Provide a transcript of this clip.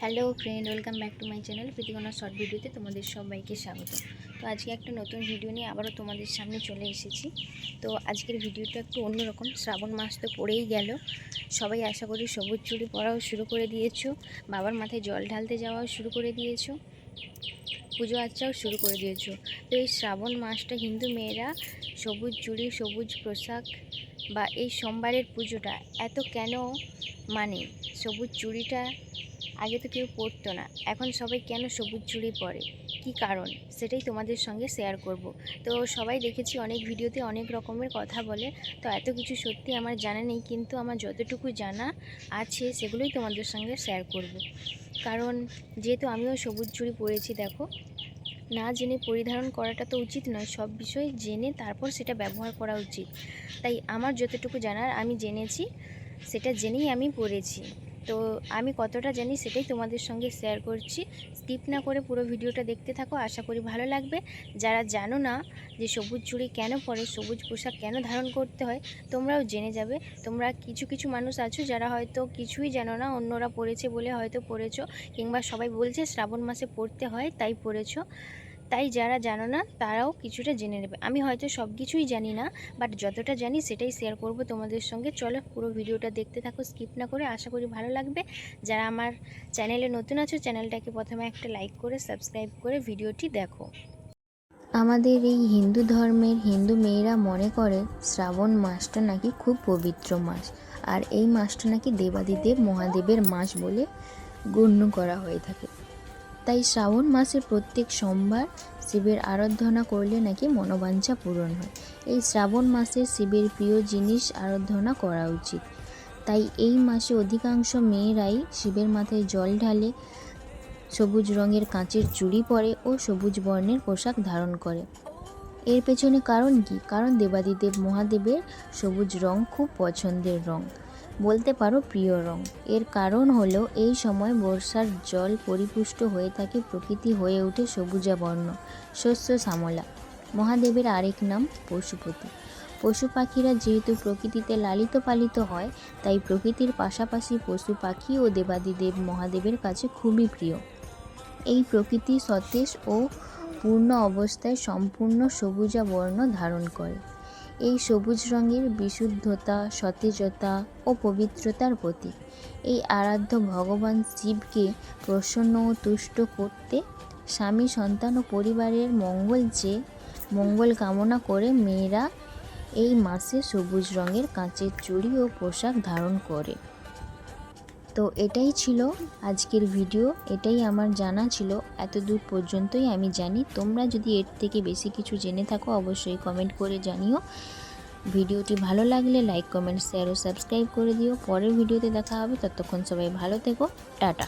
Hello friend, welcome back to my channel Pritikona short ভিডিওতে তোমাদের সবাইকে স্বাগত। তো আজকে একটা নতুন ভিডিও নিয়ে আবারও তোমাদের সামনে চলে এসেছি। তো আজকের ভিডিওটা একটু অন্যরকম। শ্রাবণ মাস তো পড়েই গেল, সবাই আশা করি সবুজ চুড়ি পরাও শুরু করে দিয়েছো, বাবার মাথায় জল ঢালতে যাওয়াও শুরু করে দিয়েছো, পুজো আর্চাও শুরু করে দিয়েছো। তো এই শ্রাবণ মাসটা হিন্দু মেয়েরা সবুজ চুড়ি, সবুজ পোশাক বা এই সোমবারের পুজোটা এত কেন মানে? সবুজ চুড়িটা আগে তো কেউ পরতো না, এখন সবাই কেন সবুজ চুড়ি পরে, কি কারণ, সেটাই তোমাদের সঙ্গে শেয়ার করব। তো সবাই দেখেছি অনেক ভিডিওতে অনেক রকমের কথা বলে, তো এত কিছু সত্যি আমার জানা নেই, কিন্তু আমার যতটুকু জানা আছে সেগুলোই তোমাদের সঙ্গে শেয়ার করব। কারণ যেহেতু আমিও সবুজ চুড়ি পরেছি, দেখো, না জেনে পরিধারণ করাটা তো উচিত নয়, সব বিষয় জেনে তারপর সেটা ব্যবহার করা উচিত। তাই আমার যতটুকু জানার আমি জেনেছি, সেটা জেনেই আমি পড়েছি। তো আমি কতটা জানি সেটাই তোমাদের সঙ্গে শেয়ার করছি। স্কিপ না করে পুরো ভিডিওটা দেখতে থাকো, আশা করি ভালো লাগবে। যারা জানো না যে সবুজ চুড়ি কেন পরে, সবুজ পোশাক কেন ধারণ করতে হয়, তোমরাও জেনে যাবে। তোমরা কিছু কিছু মানুষ আছো যারা হয়তো কিছুই জানো না, অন্যরা পড়েছে বলে হয়তো পড়েছো, কিংবা সবাই বলছে শ্রাবণ মাসে পড়তে হয় তাই পড়েছো। তাই যারা জানো না তারাও কিছুটা জেনে নেবে। আমি হয়তো সব কিছুই জানি না, বাট যতটা জানি সেটাই শেয়ার করব তোমাদের সঙ্গে। চলো পুরো ভিডিওটা দেখতে থাকো স্কিপ না করে, আশা করি ভালো লাগবে। যারা আমার চ্যানেলে নতুন আছো, চ্যানেলটাকে প্রথমে একটা লাইক করে সাবস্ক্রাইব করে ভিডিওটি দেখো। আমাদের এই হিন্দু ধর্মের হিন্দু মেয়েরা মনে করে শ্রাবণ মাসটা নাকি খুব পবিত্র মাস, আর এই মাসটা নাকি দেবাদিদেব মহাদেবের মাস বলে গণ্য করা হয়ে থাকে। তাই শ্রাবণ মাসের প্রত্যেক সোমবার শিবের আরাধনা করলে নাকি মনোবাঞ্ছা পূরণ হয়। এই শ্রাবণ মাসে শিবের প্রিয় জিনিস আরাধনা করা উচিত। তাই এই মাসে অধিকাংশ মেয়েরাই শিবের মাথায় জল ঢালে, সবুজ রঙের কাঁচের চুড়ি পরে ও সবুজ বর্ণের পোশাক ধারণ করে। এর পেছনে কারণ কি? কারণ দেবাদিদেব মহাদেবের সবুজ রং খুব পছন্দের রং, বলতে পারো প্রিয় রং। এর কারণ হলো এই সময় বর্ষার জল পরিপুষ্ট হয়ে থাকে, প্রকৃতি হয়ে ওঠে সবুজা বর্ণ, শস্য শ্যামলা। মহাদেবের আরেক নাম পশুপতি। পশু পাখিরা যেহেতু প্রকৃতিতে লালিত পালিত হয়, তাই প্রকৃতির পাশাপাশি পশু পাখি ও দেবাদিদেব মহাদেবের কাছে খুবই প্রিয়। এই প্রকৃতি সতেজ ও পূর্ণ অবস্থায় সম্পূর্ণ সবুজা বর্ণ ধারণ করে। এই সবুজ রঙের বিশুদ্ধতা, সতেজতা ও পবিত্রতার প্রতীক। এই আরাধ্য ভগবান শিবকে প্রসন্ন ও তুষ্ট করতে, স্বামী, সন্তান ও পরিবারের মঙ্গল কামনা করে মেয়েরা এই মাসে সবুজ রঙের কাঁচের চুড়ি ও পোশাক ধারণ করে। তো এটাই ছিল আজকের ভিডিও, এটাই আমার জানা ছিল, এতদূর পর্যন্তই আমি জানি। তোমরা যদি এর থেকে বেশি কিছু জেনে থাকো অবশ্যই কমেন্ট করে জানিও। ভিডিওটি ভালো লাগলে লাইক, কমেন্ট, শেয়ার ও সাবস্ক্রাইব করে দিও। পরের ভিডিওতে দেখা হবে, ততক্ষণ সবাই ভালো থেকো, টাটা।